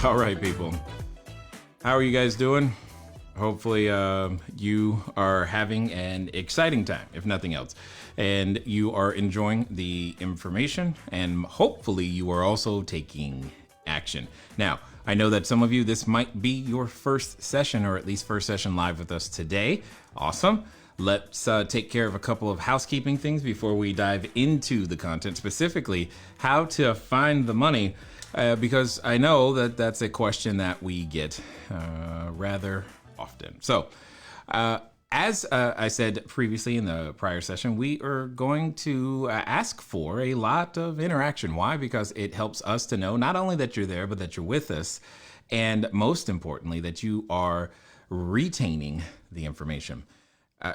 All right, people. How are you guys doing? Hopefully you are having an exciting time, if nothing else, and you are enjoying the information, and hopefully you are also taking action. Now, I know that some of you, this might be your first session, or at least first session live with us today. Awesome. Let's take care of a couple of housekeeping things before we dive into the content, specifically how to find the money, because I know that that's a question that we get rather often. So, as I said previously in the prior session, we are going to ask for a lot of interaction. Why? Because it helps us to know not only that you're there, but that you're with us. And most importantly, that you are retaining the information.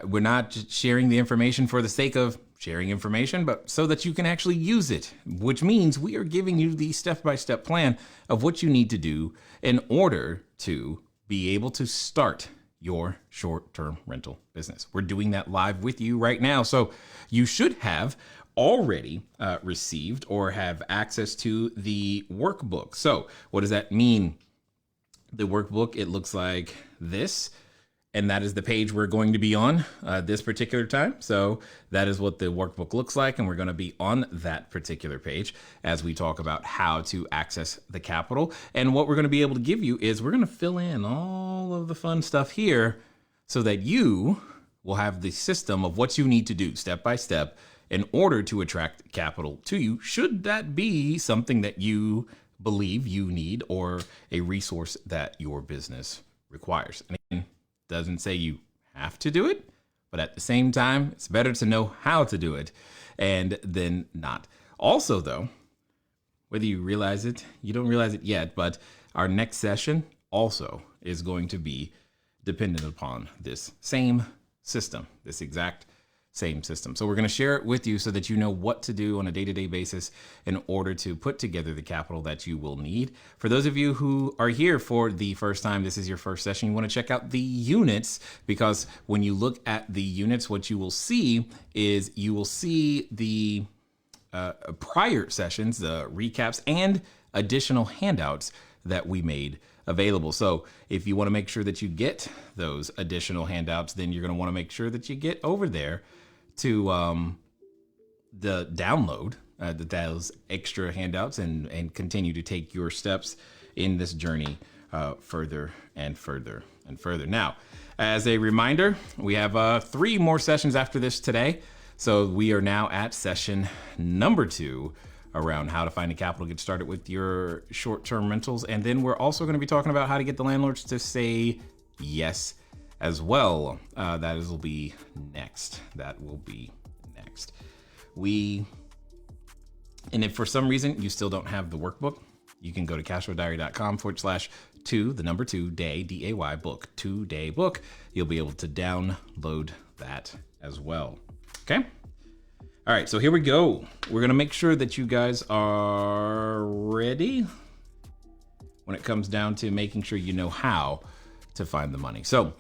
We're not just sharing the information for the sake of sharing information, but so that you can actually use it, which means we are giving you the step-by-step plan of what you need to do in order to be able to start your short-term rental business. We're doing that live with you right now. So you should have already received or have access to the workbook. So what does that mean? The workbook, it looks like this, and that is the page we're going to be on this particular time. So that is what the workbook looks like, and we're going to be on that particular page as we talk about how to access the capital. And what we're going to be able to give you is we're going to fill in all of the fun stuff here so that you will have the system of what you need to do step by step in order to attract capital to you, should that be something that you believe you need or a resource that your business requires. And again, doesn't say you have to do it, but at the same time, it's better to know how to do it and then not. Also, though, whether you realize it, you don't realize it yet, but our next session also is going to be dependent upon this same system, this exact same system. So we're going to share it with you so that you know what to do on a day-to-day basis in order to put together the capital that you will need. For those of you who are here for the first time, this is your first session, you want to check out the units, because when you look at the units, what you will see is you will see the prior sessions, the recaps, and additional handouts that we made available. So if you want to make sure that you get those additional handouts, then you're going to want to make sure that you get over there to the download those extra handouts and continue to take your steps in this journey further and further and further. Now, as a reminder, we have 3 more sessions after this today. So we are now at session number 2 around how to find the capital, get started with your short-term rentals. And then we're also going to be talking about how to get the landlords to say yes as well. That will be next. And if for some reason you still don't have the workbook, you can go to cashflowdiary.com/2 day, DAY book, 2-day book. You'll be able to download that as well. Okay. All right, so here we go. We're gonna make sure that you guys are ready when it comes down to making sure you know how to find the money. So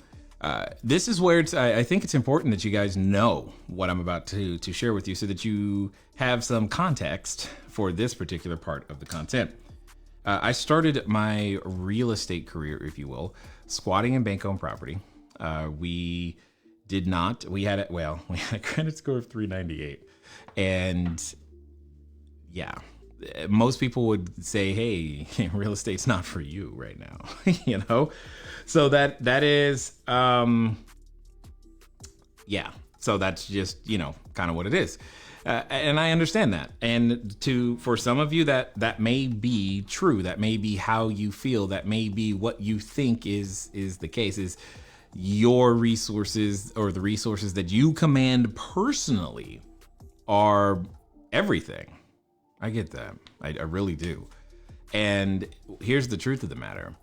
this is where I think it's important that you guys know what I'm about to share with you so that you have some context for this particular part of the content. I started my real estate career, if you will, squatting in bank-owned property. We had a credit score of 398. And yeah, most people would say, hey, real estate's not for you right now, you know? So that is, yeah. So that's just, kind of what it is. And I understand that. And for some of you that may be true, that may be how you feel, that may be what you think is the case, is your resources or the resources that you command personally are everything. I get that. I really do. And here's the truth of the matter.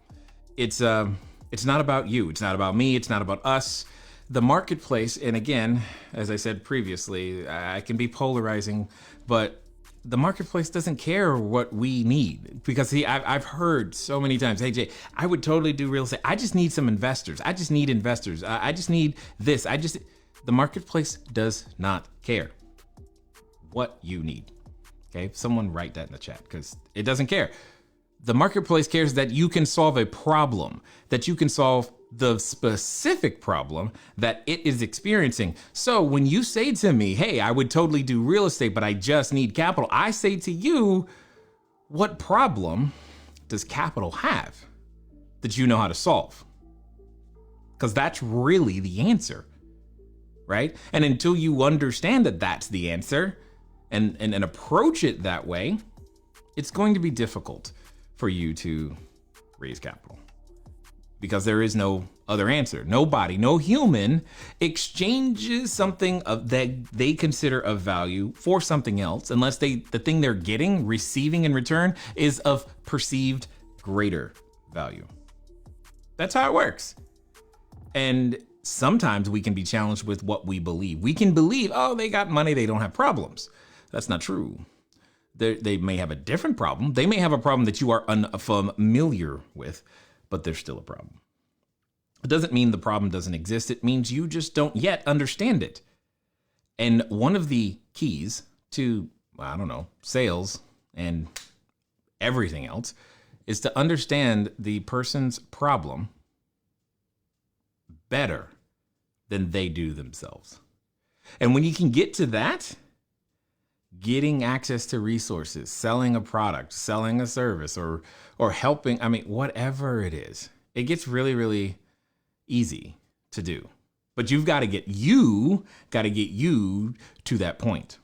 It's not about you. It's not about me. It's not about us. The marketplace, and again, as I said previously, I can be polarizing, but the marketplace doesn't care what we need. Because I've heard so many times, hey Jay, I would totally do real estate. I just need some investors. I just need investors. I just need this. The marketplace does not care what you need. Okay, someone write that in the chat, because it doesn't care. The marketplace cares that you can solve a problem, that you can solve the specific problem that it is experiencing. So when you say to me, hey, I would totally do real estate, but I just need capital, I say to you, what problem does capital have that you know how to solve? Because that's really the answer, right? And until you understand that that's the answer and approach it that way, it's going to be difficult for you to raise capital because there is no other answer. Nobody, no human exchanges something that they consider of value for something else unless the thing they're receiving in return is of perceived greater value. That's how it works. And sometimes we can be challenged with what we believe. We can believe, oh, they got money, they don't have problems. That's not true. They may have a different problem. They may have a problem that you are unfamiliar with, but there's still a problem. It doesn't mean the problem doesn't exist. It means you just don't yet understand it. And one of the keys to, sales and everything else is to understand the person's problem better than they do themselves. And when you can get to that, getting access to resources, selling a product, selling a service, or helping, whatever it is, it gets really, really easy to do. But you've got to get you to that point.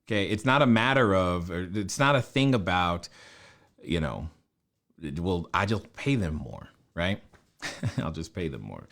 Okay, it's not a matter of, it's not a thing about, I just pay them more, right? I'll just pay them more.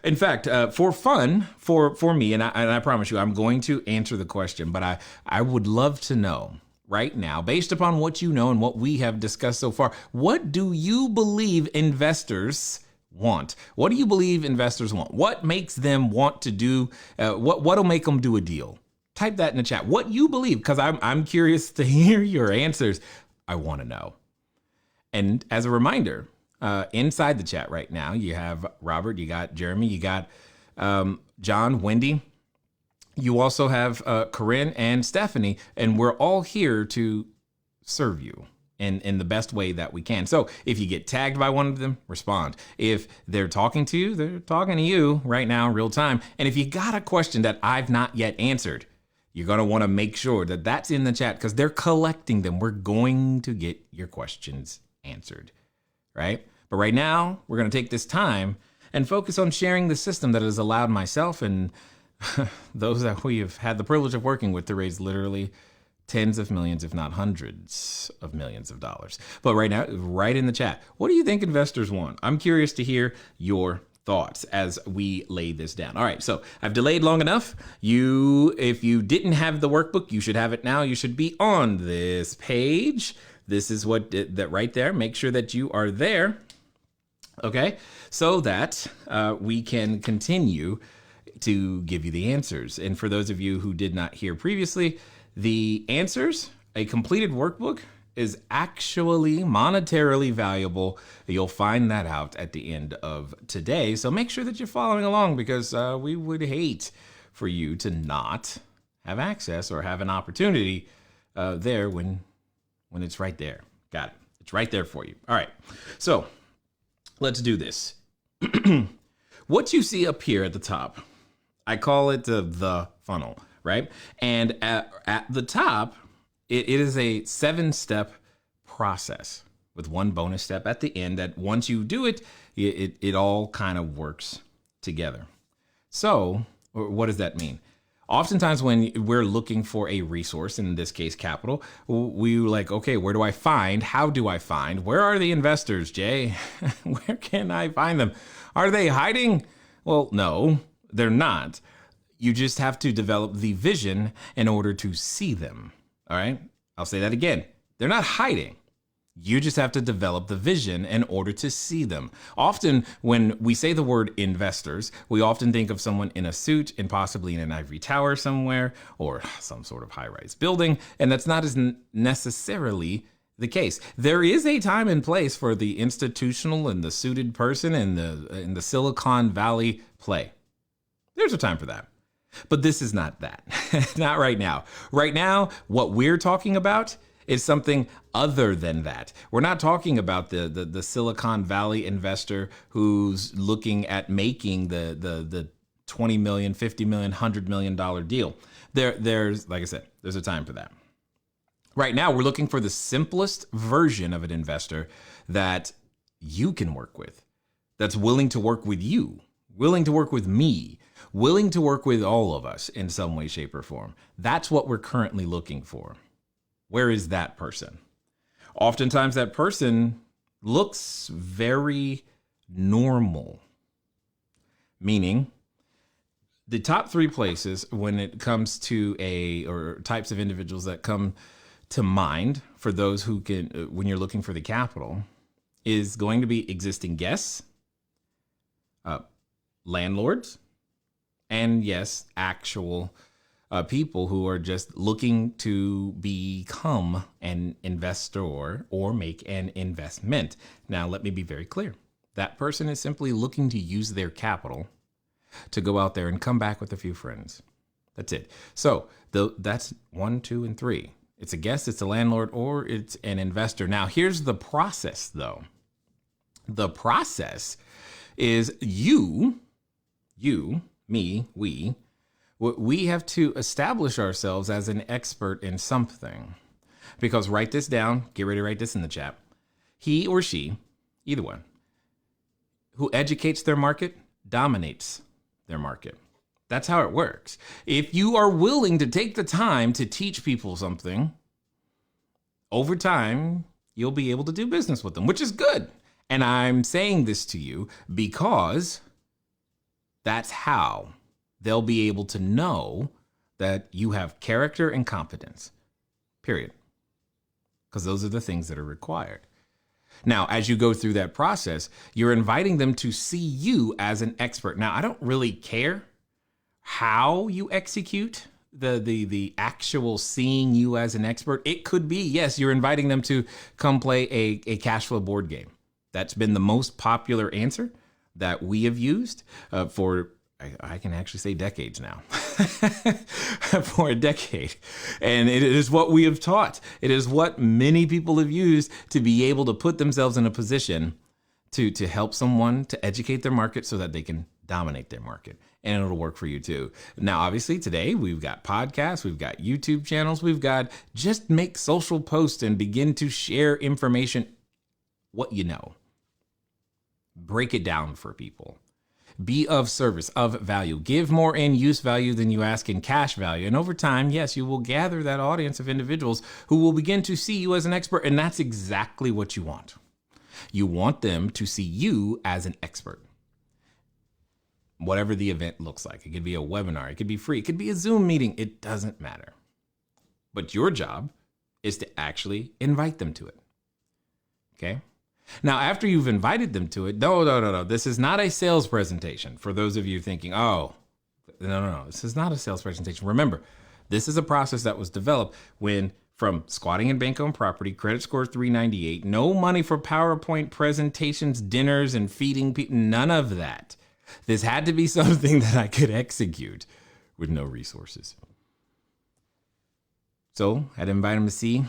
In fact, for fun, for me, and I promise you, I'm going to answer the question, but I would love to know right now, based upon what you know and what we have discussed so far, what do you believe investors want? What do you believe investors want? What makes them want to do, what'll make them do a deal? Type that in the chat. What you believe, because I'm curious to hear your answers. I want to know. And as a reminder, inside the chat right now, you have Robert, you got Jeremy, you got John, Wendy. You also have Corinne and Stephanie, and we're all here to serve you in the best way that we can. So if you get tagged by one of them, respond. If they're talking to you, they're talking to you right now in real time. And if you got a question that I've not yet answered, you're going to want to make sure that that's in the chat because they're collecting them. We're going to get your questions answered. Right? But right now, we're going to take this time and focus on sharing the system that has allowed myself and those that we have had the privilege of working with to raise literally tens of millions, if not hundreds of millions of dollars. But right now, right in the chat, what do you think investors want? I'm curious to hear your thoughts as we lay this down. All right, so I've delayed long enough. If you didn't have the workbook, you should have it now. You should be on this page. This is that right there. Make sure that you are there, okay, so that we can continue to give you the answers. And for those of you who did not hear previously, the answers, a completed workbook, is actually monetarily valuable. You'll find that out at the end of today. So make sure that you're following along because we would hate for you to not have access or have an opportunity there when it's right there. Got it. It's right there for you. All right. So let's do this. What you see up here at the top, I call it the funnel, right? And at the top, it is a 7-step process with one bonus step at the end that once you do it, it all kind of works together. So what does that mean? Oftentimes when we're looking for a resource, in this case, capital, we like, okay, where do I find? How do I find? Where are the investors, Jay? Where can I find them? Are they hiding? Well, no, they're not. You just have to develop the vision in order to see them. All right, I'll say that again. They're not hiding. You just have to develop the vision in order to see them. Often when we say the word investors, we often think of someone in a suit and possibly in an ivory tower somewhere or some sort of high-rise building. And that's not as necessarily the case. There is a time and place for the institutional and the suited person in the Silicon Valley play. There's a time for that. But this is not that. Not right now. Right now, what we're talking about It's something other than that. We're not talking about the Silicon Valley investor who's looking at making the 20 million, 50 million, $100 million deal. There's, like I said, there's a time for that. Right now, we're looking for the simplest version of an investor that you can work with, that's willing to work with you, willing to work with me, willing to work with all of us in some way, shape, or form. That's what we're currently looking for. Where is that person? Oftentimes that person looks very normal, meaning the top three places when it comes to or types of individuals that come to mind for those who can, when you're looking for the capital, is going to be existing guests, landlords, and yes, actual people who are just looking to become an investor or make an investment. Now, let me be very clear. That person is simply looking to use their capital to go out there and come back with a few friends. That's it. So that's 1, 2, and 3. It's a guest, it's a landlord, or it's an investor. Now, here's the process, though. The process is you, me, we have to establish ourselves as an expert in something. Because write this down, get ready to write this in the chat. He or she, either one, who educates their market, dominates their market. That's how it works. If you are willing to take the time to teach people something, over time, you'll be able to do business with them, which is good. And I'm saying this to you because that's how they'll be able to know that you have character and competence, period. Because those are the things that are required. Now, as you go through that process, you're inviting them to see you as an expert. Now, I don't really care how you execute the actual seeing you as an expert. It could be, yes, you're inviting them to come play a cash flow board game. That's been the most popular answer that we have used for, I can actually say decades now, for a decade. And it is what we have taught. It is what many people have used to be able to put themselves in a position to help someone to educate their market so that they can dominate their market. And it'll work for you too. Now, obviously today we've got podcasts, we've got YouTube channels, we've got just make social posts and begin to share information, what you know. Break it down for people. Be of service, of value. Give more in use value than you ask in cash value. And over time, yes, you will gather that audience of individuals who will begin to see you as an expert. And that's exactly what you want. You want them to see you as an expert. Whatever the event looks like. It could be a webinar. It could be free. It could be a Zoom meeting. It doesn't matter. But your job is to actually invite them to it. Okay? Now, after you've invited them to it, no. This is not a sales presentation. For those of you thinking, oh, no. This is not a sales presentation. Remember, this is a process that was developed when from squatting in bank-owned property, credit score 398, no money for PowerPoint presentations, dinners, and feeding people, none of that. This had to be something that I could execute with no resources. So I'd invite them to see,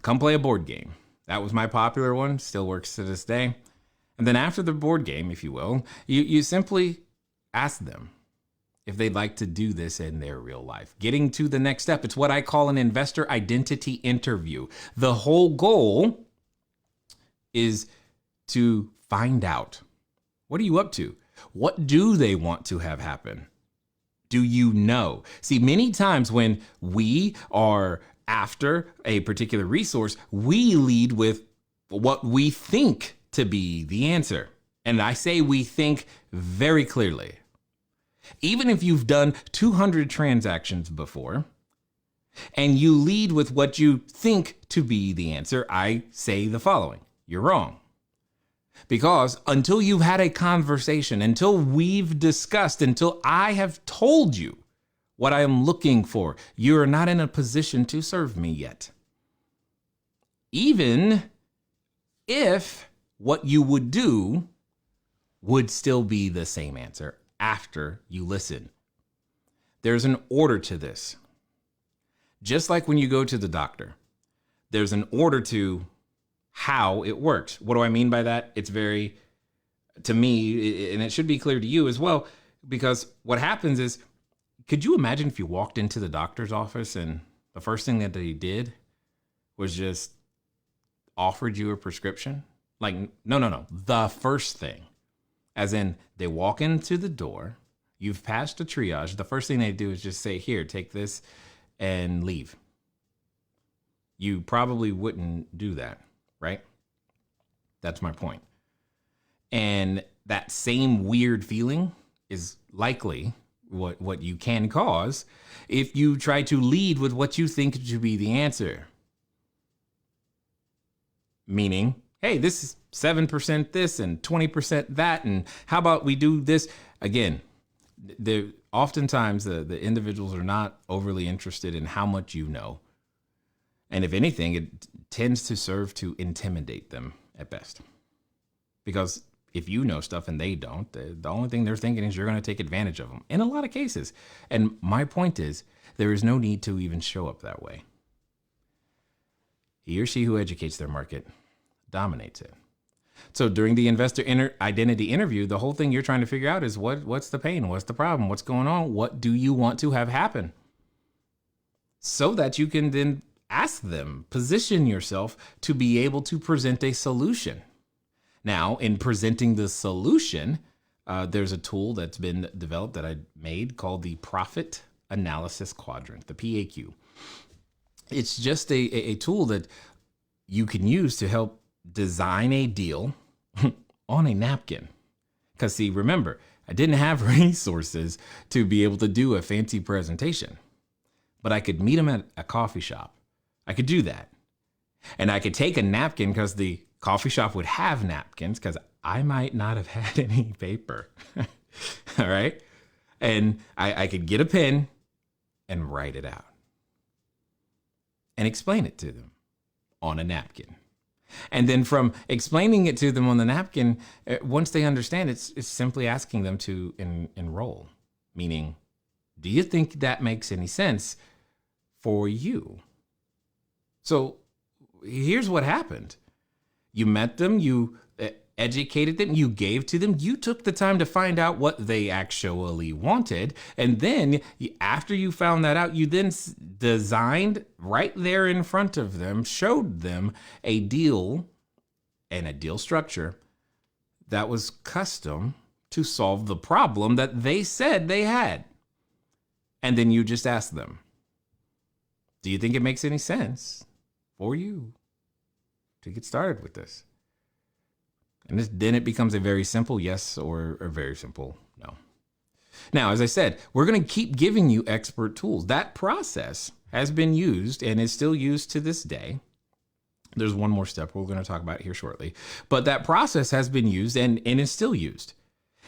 come play a board game. That was my popular one, still works to this day. And then after the board game, if you will, you simply ask them if they'd like to do this in their real life. Getting to the next step, it's what I call an investor identity interview. The whole goal is to find out, what are you up to? What do they want to have happen? Do you know? See, many times when we are after a particular resource, we lead with what we think to be the answer. And I say we think very clearly. Even if you've done 200 transactions before and you lead with what you think to be the answer, I say the following: you're wrong. Because until you've had a conversation, until we've discussed, until I have told you what I am looking for, you're not in a position to serve me yet. Even if what you would do would still be the same answer after you listen. There's an order to this. Just like when you go to the doctor, there's an order to how it works. What do I mean by that? It's very, to me, and it should be clear to you as well, because what happens is, could you imagine if you walked into the doctor's office and the first thing that they did was just offered you a prescription? Like, no. The first thing, as in they walk into the door, you've passed a triage. The first thing they do is just say, here, take this and leave. You probably wouldn't do that, right? That's my point. And that same weird feeling is likely what you can cause if you try to lead with what you think to be the answer. Meaning, hey, this is 7% this and 20% that, and how about we do this? Again, oftentimes the individuals are not overly interested in how much you know. And if anything, it tends to serve to intimidate them at best. Because if you know stuff and they don't, the only thing they're thinking is you're going to take advantage of them in a lot of cases. And my point is, there is no need to even show up that way. He or she who educates their market dominates it. So during the investor identity interview, the whole thing you're trying to figure out is what's the pain? What's the problem? What's going on? What do you want to have happen? So that you can then ask them, position yourself to be able to present a solution. Now, in presenting the solution, there's a tool that's been developed that I made called the Profit Analysis Quadrant, the PAQ. It's just a tool that you can use to help design a deal on a napkin. Because see, remember, I didn't have resources to be able to do a fancy presentation, but I could meet them at a coffee shop. I could do that. And I could take a napkin because the coffee shop would have napkins because I might not have had any paper. All right. And I could get a pen and write it out and explain it to them on a napkin. And then from explaining it to them on the napkin, once they understand, it's simply asking them to enroll. Meaning, do you think that makes any sense for you? So here's what happened. You met them, you educated them, you gave to them, you took the time to find out what they actually wanted. And then after you found that out, you then designed right there in front of them, showed them a deal and a deal structure that was custom to solve the problem that they said they had. And then you just asked them, do you think it makes any sense for you to get started with this? And then it becomes a very simple yes or a very simple no. Now, as I said, we're going to keep giving you expert tools. That process has been used and is still used to this day. There's one more step we're going to talk about here shortly. But that process has been used and is still used.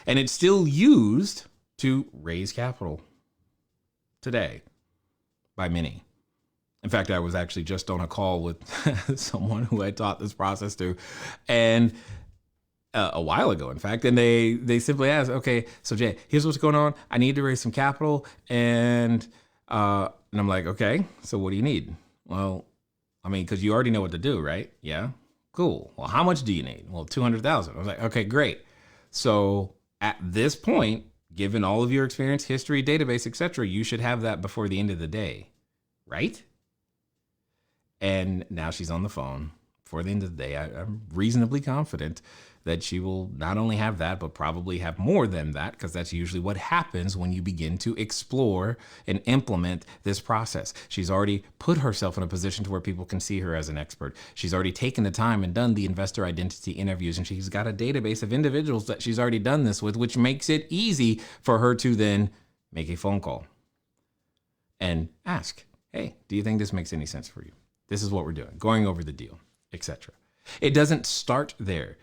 And it's still used to raise capital today by many. In fact, I was actually just on a call with someone who I taught this process to, and a while ago, in fact, and they simply asked, okay, so Jay, here's what's going on. I need to raise some capital, and I'm like, okay, so what do you need? Well, I mean, because you already know what to do, right? Yeah, cool. Well, how much do you need? Well, 200,000. I was like, okay, great. So at this point, given all of your experience, history, database, etc., you should have that before the end of the day, right? And now she's on the phone. For the end of the day, I'm reasonably confident that she will not only have that, but probably have more than that, because that's usually what happens when you begin to explore and implement this process. She's already put herself in a position to where people can see her as an expert. She's already taken the time and done the investor identity interviews, and she's got a database of individuals that she's already done this with, which makes it easy for her to then make a phone call and ask, hey, do you think this makes any sense for you? This is what we're doing, going over the deal, etc. It doesn't start there,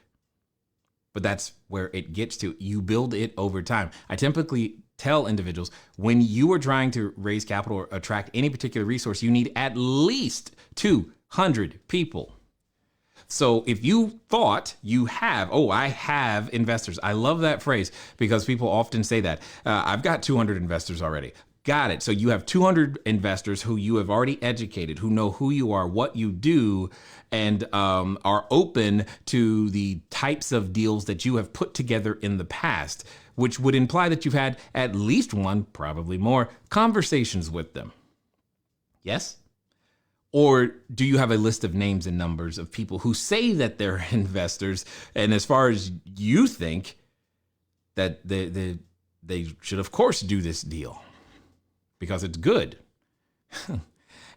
but that's where it gets to. You build it over time. I typically tell individuals, when you are trying to raise capital or attract any particular resource, you need at least 200 people. So if you thought you have, I have investors. I love that phrase because people often say that. I've got 200 investors already. Got it. So you have 200 investors who you have already educated, who know who you are, what you do, and are open to the types of deals that you have put together in the past, which would imply that you've had at least one, probably more, conversations with them. Yes? Or do you have a list of names and numbers of people who say that they're investors, and as far as you think that they should, of course, do this deal because it's good?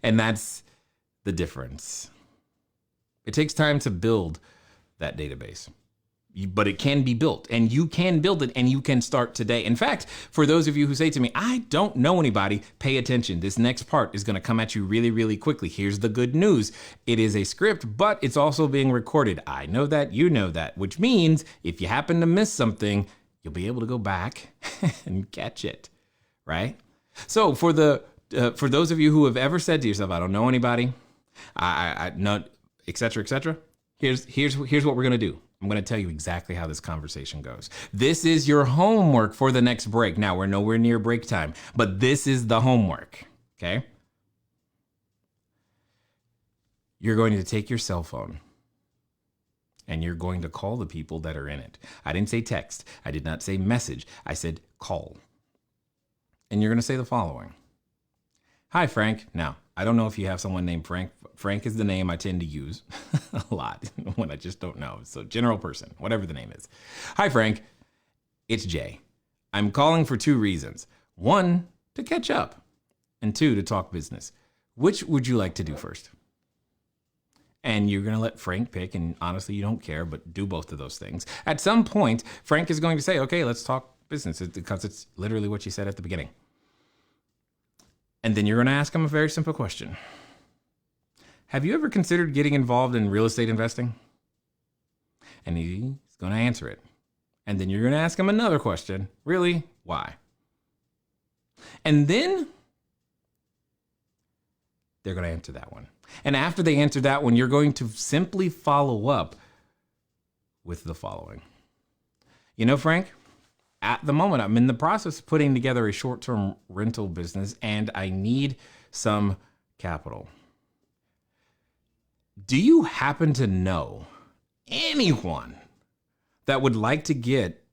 And that's the difference. It takes time to build that database, but it can be built, and you can build it, and you can start today. In fact, for those of you who say to me, I don't know anybody, pay attention. This next part is going to come at you really, really quickly. Here's the good news. It is a script, but it's also being recorded. I know that, you know that, which means if you happen to miss something, you'll be able to go back and catch it, right? So for those of you who have ever said to yourself, I don't know anybody, I not, et cetera, here's what we're going to do. I'm going to tell you exactly how this conversation goes. This is your homework for the next break. Now, we're nowhere near break time, but this is the homework, okay? You're going to take your cell phone and you're going to call the people that are in it. I didn't say text. I did not say message. I said call. And you're going to say the following. Hi, Frank. Now, I don't know if you have someone named Frank. Frank is the name I tend to use a lot when I just don't know. So general person, whatever the name is. Hi, Frank. It's Jay. I'm calling for 2 reasons. 1, to catch up, and 2, to talk business. Which would you like to do first? And you're going to let Frank pick, and honestly, you don't care, but do both of those things. At some point, Frank is going to say, okay, let's talk business, because it's literally what you said at the beginning. And then you're going to ask him a very simple question. Have you ever considered getting involved in real estate investing? And he's going to answer it. And then you're going to ask him another question. Really? Why? And then they're going to answer that one. And after they answer that one, you're going to simply follow up with the following. You know, Frank, at the moment, I'm in the process of putting together a short-term rental business, and I need some capital. Do you happen to know anyone that would like to get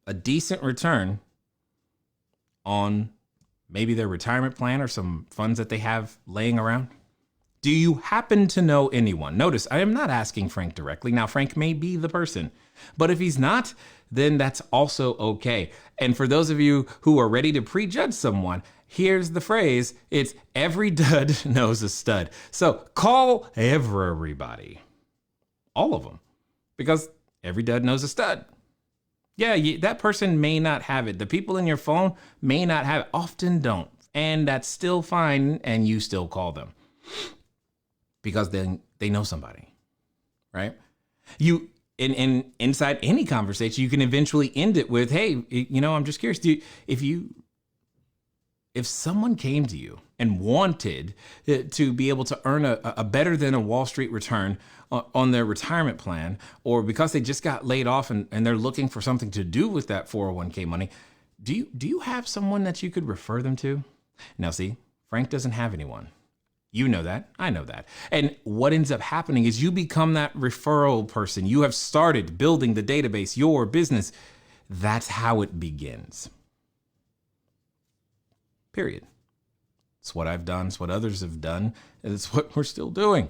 a decent return on maybe their retirement plan or some funds that they have laying around? Do you happen to know anyone? Notice, I am not asking Frank directly. Now, Frank may be the person, but if he's not, then that's also okay. And for those of you who are ready to prejudge someone, here's the phrase. It's every dud knows a stud. So call everybody, all of them, because every dud knows a stud. Yeah, that person may not have it. The people in your phone may not have it, often don't. And that's still fine, and you still call them because then they know somebody, right? You inside any conversation, you can eventually end it with, hey, I'm just curious, if someone came to you and wanted to be able to earn a better than a Wall Street return on their retirement plan, or because they just got laid off and they're looking for something to do with that 401k money, do you have someone that you could refer them to? Now, see, Frank doesn't have anyone. You know that. I know that. And what ends up happening is you become that referral person. You have started building the database, your business. That's how it begins. Period. It's what I've done. It's what others have done. And it's what we're still doing.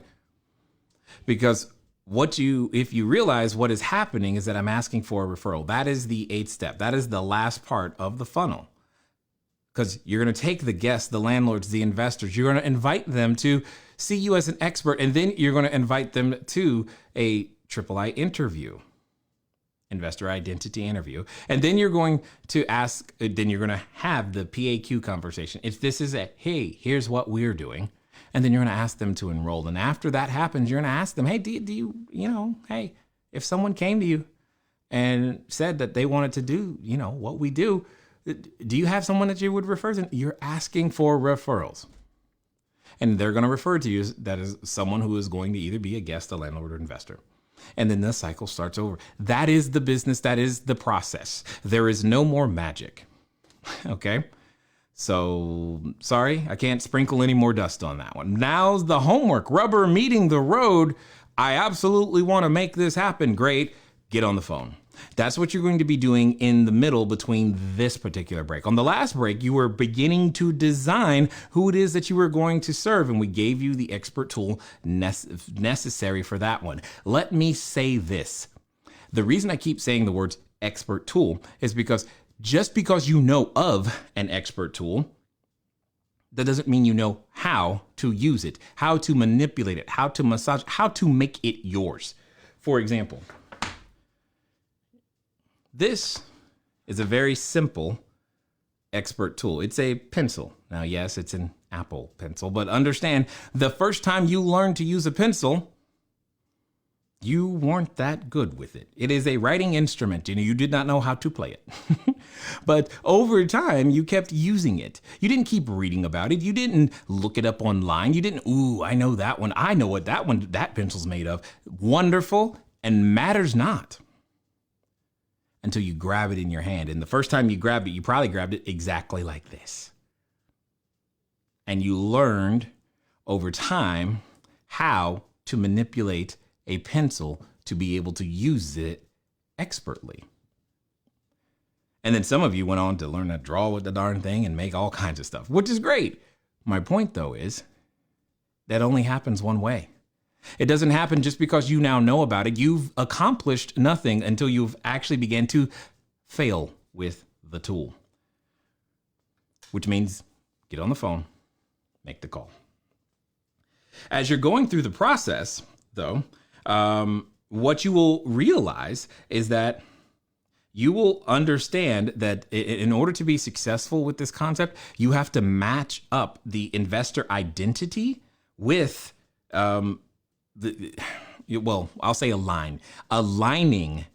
Because if you realize what is happening is that I'm asking for a referral. That is the 8th step. That is the last part of the funnel. Because you're going to take the guests, the landlords, the investors, you're going to invite them to see you as an expert, and then you're going to invite them to a III interview, investor identity interview. And then you're going to have the PAQ conversation. If this is hey, here's what we're doing. And then you're going to ask them to enroll. And after that happens, you're going to ask them, hey, do you, hey, if someone came to you and said that they wanted to do, what we do, do you have someone that you would refer to? You're asking for referrals. And they're going to refer to you that is someone who is going to either be a guest, a landlord, or investor. And then the cycle starts over. That is the business. That is the process. There is no more magic. Okay? So sorry, I can't sprinkle any more dust on that one. Now's the homework. Rubber meeting the road. I absolutely want to make this happen. Great. Get on the phone. That's what you're going to be doing in the middle between this particular break. On the last break, you were beginning to design who it is that you were going to serve, and we gave you the expert tool necessary for that one. Let me say this. The reason I keep saying the words expert tool is because just because you know of an expert tool, that doesn't mean you know how to use it, how to manipulate it, how to massage, how to make it yours. For example, this is a very simple expert tool. It's a pencil. Now, yes, it's an Apple pencil, but understand the first time you learned to use a pencil, you weren't that good with it. It is a writing instrument. You did not know how to play it. But over time, you kept using it. You didn't keep reading about it. You didn't look it up online. You didn't, I know that one. I know what that pencil's made of. Wonderful and matters not until you grab it in your hand. And the first time you grabbed it, you probably grabbed it exactly like this. And you learned over time how to manipulate a pencil to be able to use it expertly. And then some of you went on to learn to draw with the darn thing and make all kinds of stuff, which is great. My point, though, is that only happens one way. It doesn't happen just because you now know about it. You've accomplished nothing until you've actually began to fail with the tool, which means get on the phone, make the call. As you're going through the process, though, what you will realize is that you will understand that in order to be successful with this concept, you have to match up the investor identity with I'll say aligning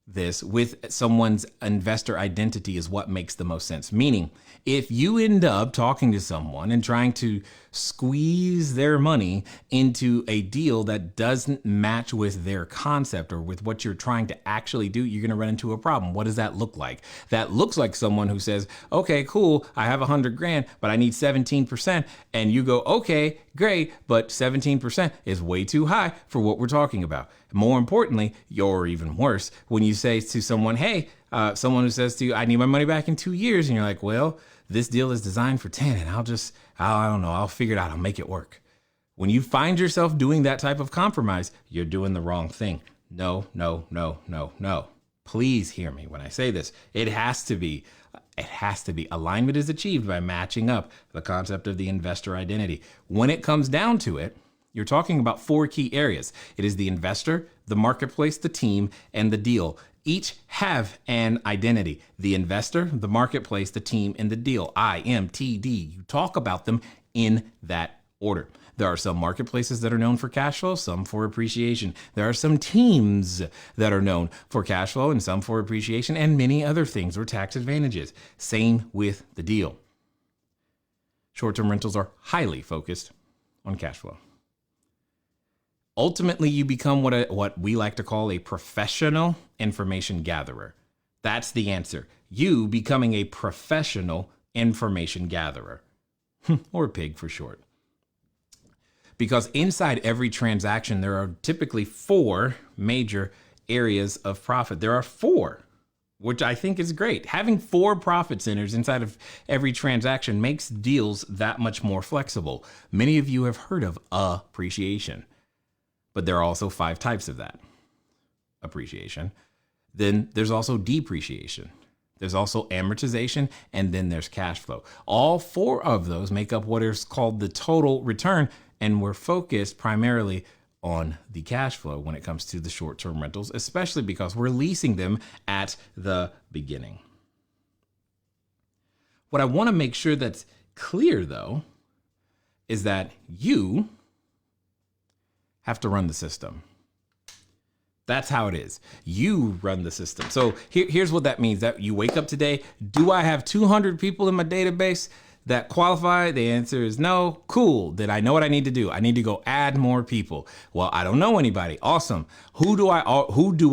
this with someone's investor identity is what makes the most sense. Meaning, if you end up talking to someone and trying to squeeze their money into a deal that doesn't match with their concept or with what you're trying to actually do, you're going to run into a problem. What does that look like? That looks like someone who says, okay, cool, I have $100,000, but I need 17%. And you go, okay, great, but 17% is way too high for what we're talking about. More importantly, you're even worse when you say to someone, hey, someone who says to you, I need my money back in 2 years. And you're like, well, this deal is designed for 10 and I don't know, I'll figure it out. I'll make it work. When you find yourself doing that type of compromise, you're doing the wrong thing. No. Please hear me when I say this. It has to be. Alignment is achieved by matching up the concept of the investor identity. When it comes down to it, you're talking about 4 key areas. It is the investor, the marketplace, the team, and the deal. Each have an identity. The investor, the marketplace, the team, and the deal. IMTD. You talk about them in that order. There are some marketplaces that are known for cash flow, some for appreciation. There are some teams that are known for cash flow and some for appreciation and many other things or tax advantages. Same with the deal. Short-term rentals are highly focused on cash flow. Ultimately, you become what we like to call a professional information gatherer. That's the answer. You becoming a professional information gatherer, or PIG for short. Because inside every transaction, there are typically 4 major areas of profit. There are 4, which I think is great. Having 4 profit centers inside of every transaction makes deals that much more flexible. Many of you have heard of appreciation. But there are also 5 types of that appreciation. Then there's also depreciation. There's also amortization, and then there's cash flow. All 4 of those make up what is called the total return, and we're focused primarily on the cash flow when it comes to the short-term rentals, especially because we're leasing them at the beginning. What I want to make sure that's clear, though, is that you have to run the system. That's how it is. You run the system. So here's what that means. That you wake up today, do I have 200 people in my database that qualify? The answer is no. Cool. Then I know what I need to do. I need to go add more people. Well, I don't know anybody. Awesome. Who do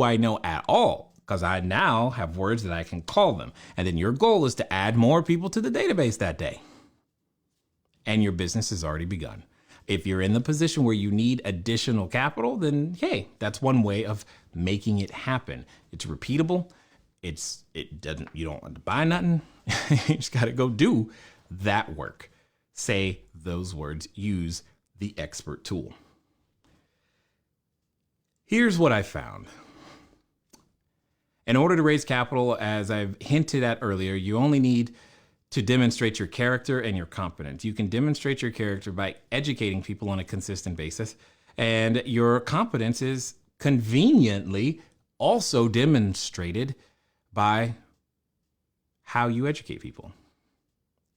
I know at all? because I now have words that I can call them. And then your goal is to add more people to the database that day. And your business has already begun. If you're in the position where you need additional capital, then hey, that's one way of making it happen. It's repeatable. You don't want to buy nothing. You just got to go do that work. Say those words, use the expert tool. Here's what I found. In order to raise capital, as I've hinted at earlier, you only need to demonstrate your character and your competence. You can demonstrate your character by educating people on a consistent basis, and your competence is conveniently also demonstrated by how you educate people.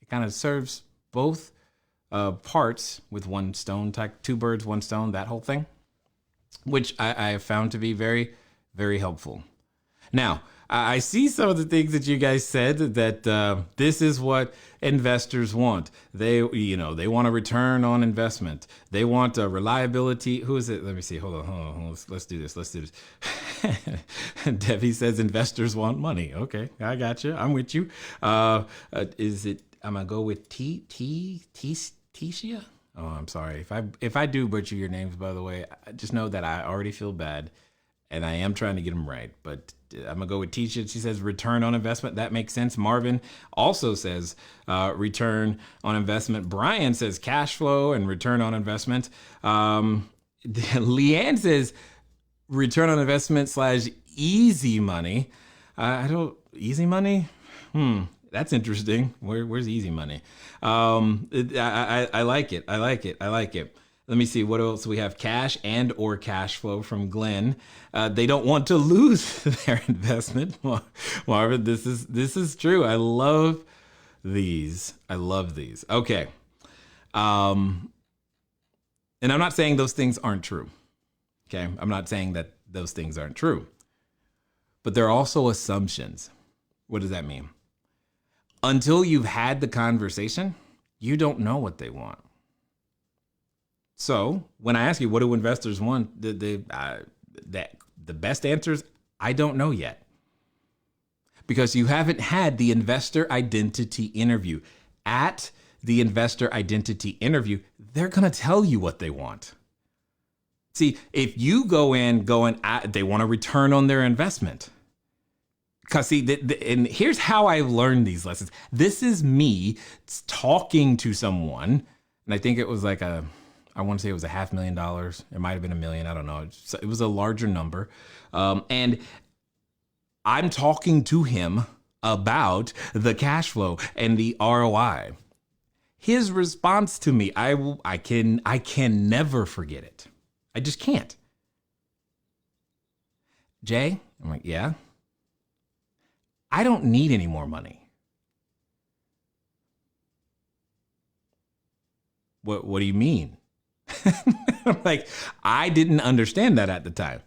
It kind of serves both parts with one stone, like 2 birds, 1 stone, that whole thing, which I have found to be very, very helpful. Now, I see some of the things that you guys said that this is what investors want. They want a return on investment. They want a reliability. Who is it? Let me see. Hold on. Let's do this. Debbie says investors want money. Okay, I got you. I'm with you. Is it? I'm gonna go with Tisha. Oh, I'm sorry if I do butcher your names. By the way, just know that I already feel bad. And I am trying to get them right, but I'm gonna go with Tisha. She says return on investment. That makes sense. Marvin also says return on investment. Brian says cash flow and return on investment. Leanne says return on investment / easy money. Easy money? That's interesting. Where's easy money? I like it. I like it. Let me see what else we have. Cash and or cash flow from Glenn. They don't want to lose their investment. Marvin, this is true. I love these. Okay. And I'm not saying those things aren't true. Okay. I'm not saying that those things aren't true. But they're also assumptions. What does that mean? Until you've had the conversation, you don't know what they want. So when I ask you, what do investors want? The best answers, I don't know yet. Because you haven't had the investor identity interview. At the investor identity interview, they're going to tell you what they want. See, if you go in going, they want a return on their investment. Because see, and here's how I learned these lessons. This is me talking to someone, and I think it was like I want to say it was $500,000. It might have been $1 million. I don't know. It was a larger number. And I'm talking to him about the cash flow and the ROI. His response to me, I can never forget it. I just can't. Jay, I'm like, yeah. I don't need any more money. What do you mean? I'm like, I didn't understand that at the time.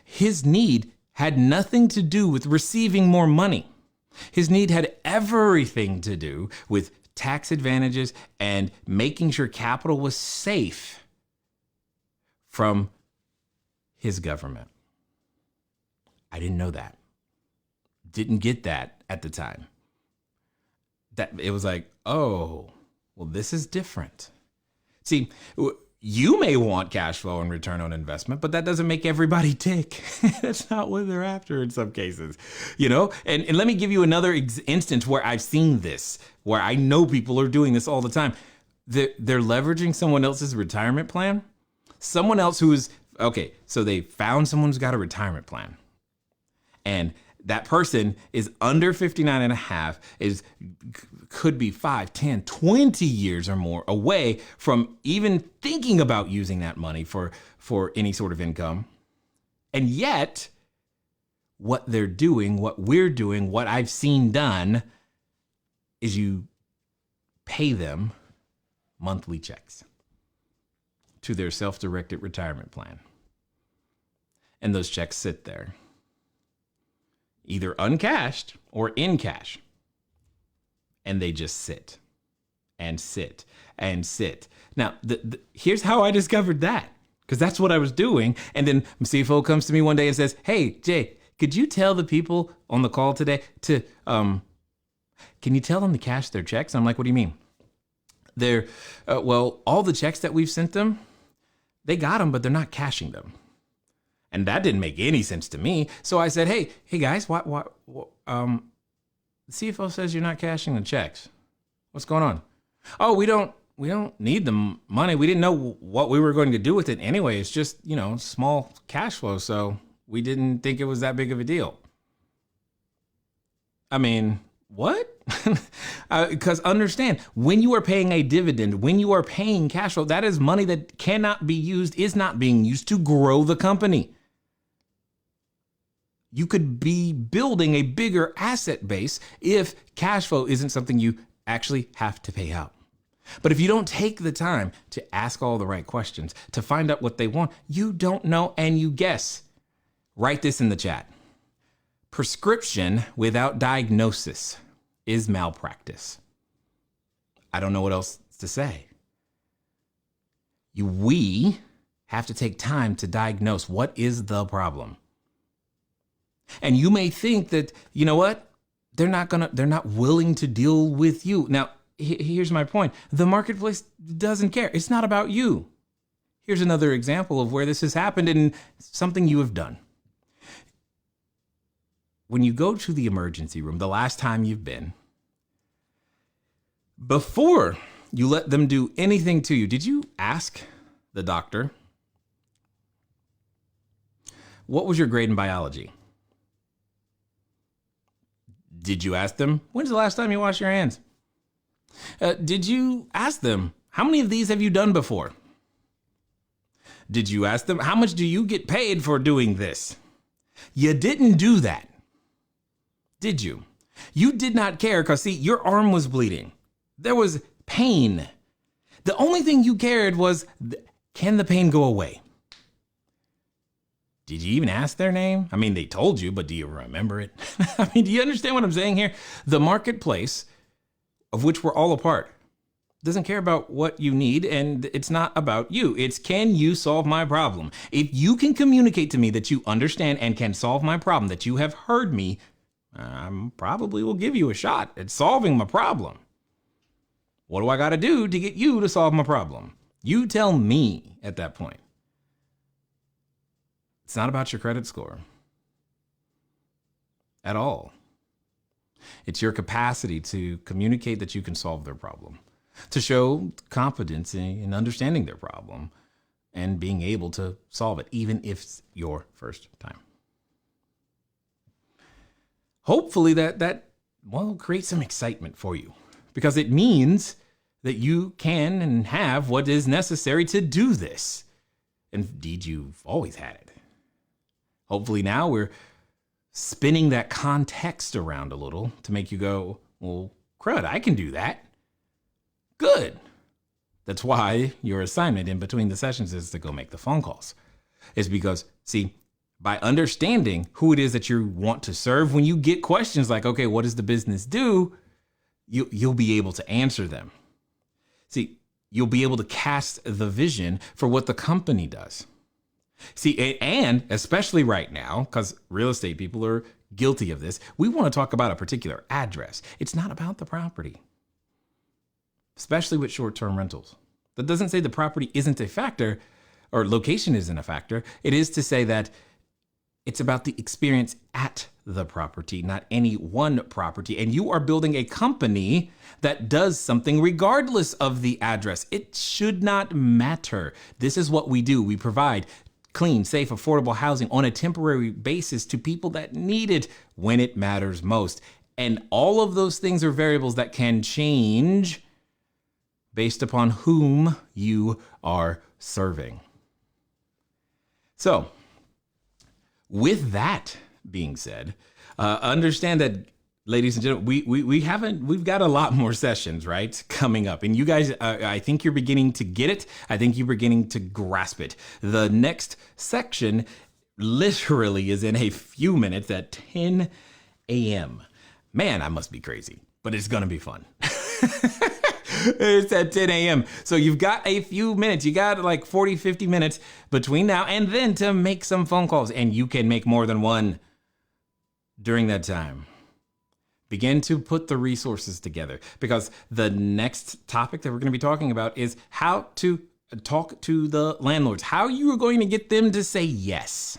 His need had nothing to do with receiving more money. His need had everything to do with tax advantages and making sure capital was safe from his government. I didn't know that. Didn't get that at the time. That it was like, oh, well, this is different. See, you may want cash flow and return on investment, but that doesn't make everybody tick. That's not what they're after in some cases, And let me give you another instance where I've seen this, where I know people are doing this all the time. They're leveraging someone else's retirement plan. Someone else so they found someone who's got a retirement plan. And that person is under 59 and a half, could be 5, 10, 20 years or more away from even thinking about using that money for any sort of income. And yet, what they're doing, what we're doing, what I've seen done is you pay them monthly checks to their self-directed retirement plan. And those checks sit there, either uncashed or in cash. And they just sit and sit and sit. Now, here's how I discovered that, because that's what I was doing. And then CFO comes to me one day and says, hey, Jay, Could you tell the people on the call today to, can you tell them to cash their checks? I'm like, what do you mean? Well, all the checks that we've sent them, they got them, but they're not cashing them. And that didn't make any sense to me. So I said, hey guys, what, the CFO says you're not cashing the checks. What's going on? Oh, we don't need the money. We didn't know what we were going to do with it anyway. It's just, small cash flow. So we didn't think it was that big of a deal. I mean, what? Because understand, when you are paying a dividend, when you are paying cash flow, that is money that cannot be used, is not being used to grow the company. You could be building a bigger asset base if cash flow isn't something you actually have to pay out. But if you don't take the time to ask all the right questions, to find out what they want, you don't know and you guess. Write this in the chat. Prescription without diagnosis is malpractice. I don't know what else to say. We have to take time to diagnose what is the problem. And you may think that, you know what? They're not willing to deal with you. Now, here's my point. The marketplace doesn't care. It's not about you. Here's another example of where this has happened and something you have done. When you go to the emergency room, the last time you've been, before you let them do anything to you, did you ask the doctor, what was your grade in biology? Did you ask them, when's the last time you washed your hands? Did you ask them, how many of these have you done before? Did you ask them, how much do you get paid for doing this? You didn't do that, did you? You did not care because, see, your arm was bleeding. There was pain. The only thing you cared was, can the pain go away? Did you even ask their name? I mean, they told you, but do you remember it? I mean, do you understand what I'm saying here? The marketplace, of which we're all a part, doesn't care about what you need, and it's not about you. It's, can you solve my problem? If you can communicate to me that you understand and can solve my problem, that you have heard me, I probably will give you a shot at solving my problem. What do I got to do to get you to solve my problem? You tell me at that point. It's not about your credit score at all. It's your capacity to communicate that you can solve their problem, to show competency in understanding their problem and being able to solve it, even if it's your first time. Hopefully that create some excitement for you, because it means that you can and have what is necessary to do this. Indeed, you've always had it. Hopefully now we're spinning that context around a little to make you go, well, crud, I can do that. Good. That's why your assignment in between the sessions is to go make the phone calls. It's because, see, by understanding who it is that you want to serve, when you get questions like, okay, what does the business do? You'll be able to answer them. See, you'll be able to cast the vision for what the company does. See, and especially right now, because real estate people are guilty of this, we want to talk about a particular address. It's not about the property, especially with short-term rentals. That doesn't say the property isn't a factor or location isn't a factor. It is to say that it's about the experience at the property, not any one property. And you are building a company that does something regardless of the address. It should not matter. This is what we do. We provide clean, safe, affordable housing on a temporary basis to people that need it when it matters most. And all of those things are variables that can change based upon whom you are serving. So, with that being said, understand that, ladies and gentlemen, we've got a lot more sessions, right, coming up. And you guys, I think you're beginning to get it. I think you're beginning to grasp it. The next section literally is in a few minutes at 10 a.m. Man, I must be crazy, but it's going to be fun. It's at 10 a.m. So you've got a few minutes. You got like 40, 50 minutes between now and then to make some phone calls. And you can make more than one. during that time. Begin to put the resources together, because the next topic that we're going to be talking about is how to talk to the landlords, how you are going to get them to say yes.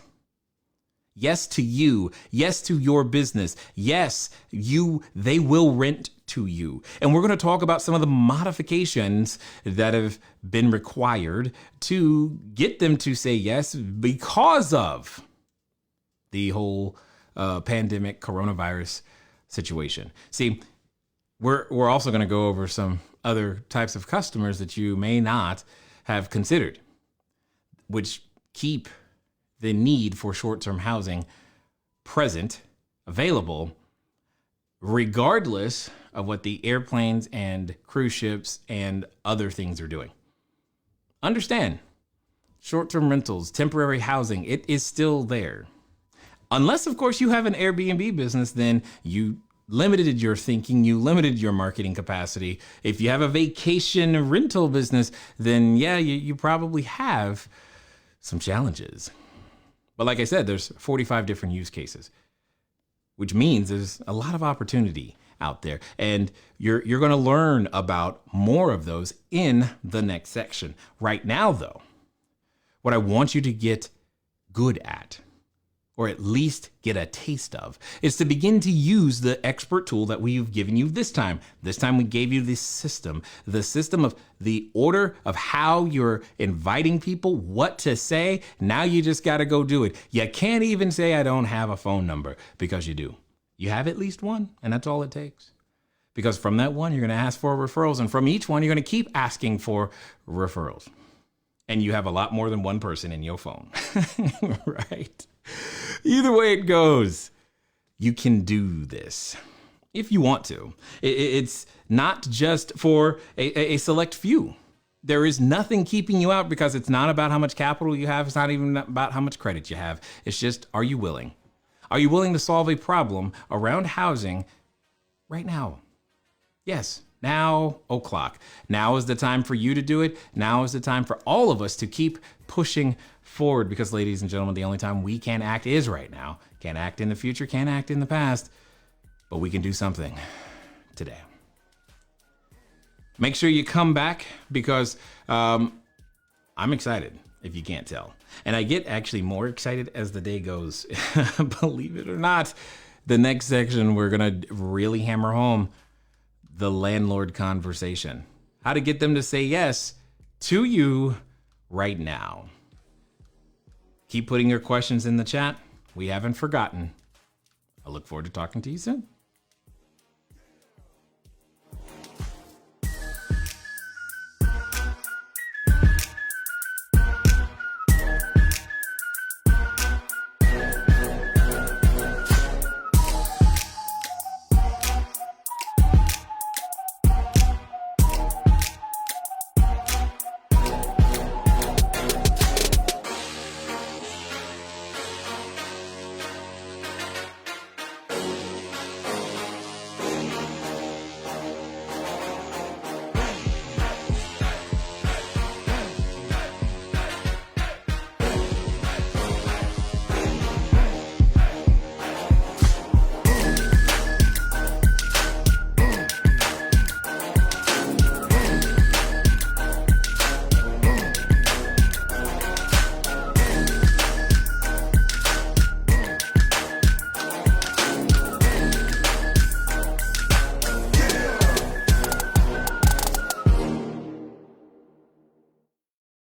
Yes to you. Yes to your business. Yes, they will rent to you. And we're going to talk about some of the modifications that have been required to get them to say yes because of the whole pandemic coronavirus situation. See, we're also going to go over some other types of customers that you may not have considered, which keep the need for short-term housing present, available, regardless of what the airplanes and cruise ships and other things are doing. Understand, short-term rentals, temporary housing, it is still there. Unless, of course, you have an Airbnb business, then you limited your thinking, you limited your marketing capacity. If you have a vacation rental business, then yeah, you probably have some challenges. But like I said, there's 45 different use cases, which means there's a lot of opportunity out there. And you're going to learn about more of those in the next section. Right now, though, what I want you to get good at, or at least get a taste of, is to begin to use the expert tool that we've given you this time. This time we gave you this system, the system of the order of how you're inviting people, what to say. Now you just got to go do it. You can't even say, I don't have a phone number, because you do. You have at least one, and that's all it takes. Because from that one, you're going to ask for referrals, and from each one, you're going to keep asking for referrals. And you have a lot more than one person in your phone, right? Either way it goes, you can do this if you want to. It's not just for a select few. There is nothing keeping you out, because it's not about how much capital you have. It's not even about how much credit you have. It's just, are you willing? Are you willing to solve a problem around housing right now? Yes. Now o'clock. Now is the time for you to do it. Now is the time for all of us to keep pushing forward, because, ladies and gentlemen, the only time we can act is right now. Can't act in the future, can't act in the past, but we can do something today. Make sure you come back, because I'm excited, if you can't tell. And I get actually more excited as the day goes. Believe it or not, the next section, we're going to really hammer home the landlord conversation. How to get them to say yes to you right now. Keep putting your questions in the chat. We haven't forgotten. I look forward to talking to you soon.